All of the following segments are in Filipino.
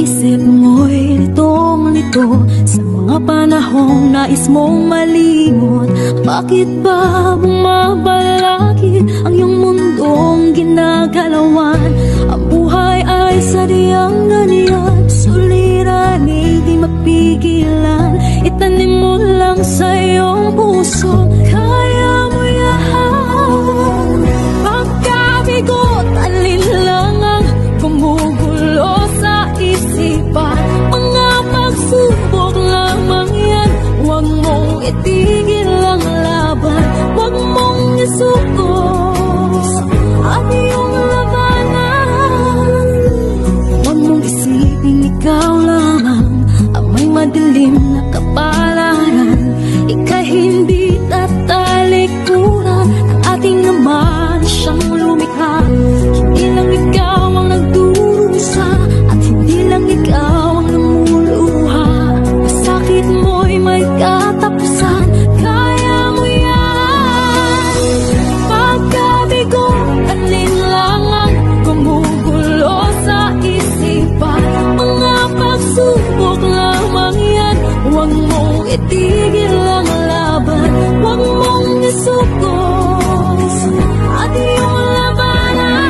isip mo'y litong-lito sa mga panahong nais mong malimot. Bakit ba bumabalakid ang iyong mundong ginagalawan? Ang buhay ay sadyang ganyan, suliranin di mapigilan. Itanim mo lang sa iyong puso, kaya mo yan. Pagkabigot, alinlangang gumugulo sa isipan. Mga pagsubok lamang yan, huwag mong itigil ang laban. Huwag mong isuko ang iyong labanan. Huwag mong isipin ikaw lamang ang may madilim na kapalaran. Ika'y hindi tatalikuran ng ating naman siyang lumikha. Hindi lang ikaw ang nagdurusa at hindi lang ikaw ang namuluha. Masakit mo'y may katapusan, kaya mo yan. Pagkabigo, alinlangan gumugulo sa isipan. Mga pagsubok lamang yan, huwag mong itigil ang laban. Huwag mong isuko at iyong labanan.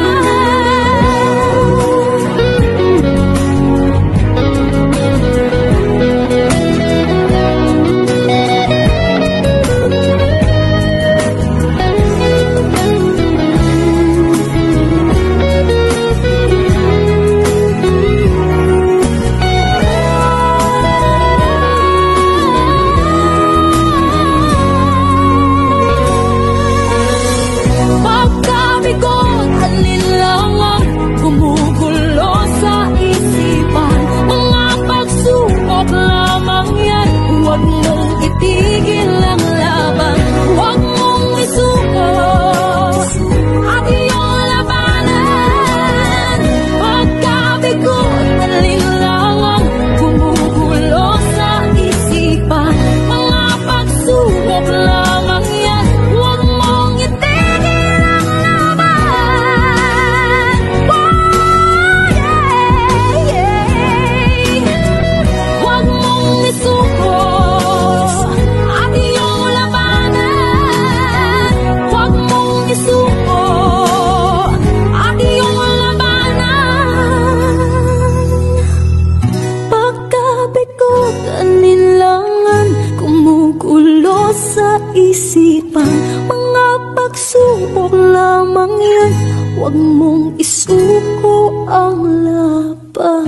Pagkabigot, alinlangan gumugulo sa isipan. Mga pagsubok lamang yan, huwag mong itigil ang laban. Huwag mong isuko at iyong labanan. Pagkabigot, alinlangan gumugulo sa isipan. Mga pagsubok lamang yan, huwag mong itigil ang laban. Oh, yeah, yeah. Huwag mong isuko at iyong labanan. Huwag mong isuko at iyong labanan. Pagkabigot, alinlangan gumugulo sa isipan. Mga pagsubok lamang yan, huwag mong isuko ang laban.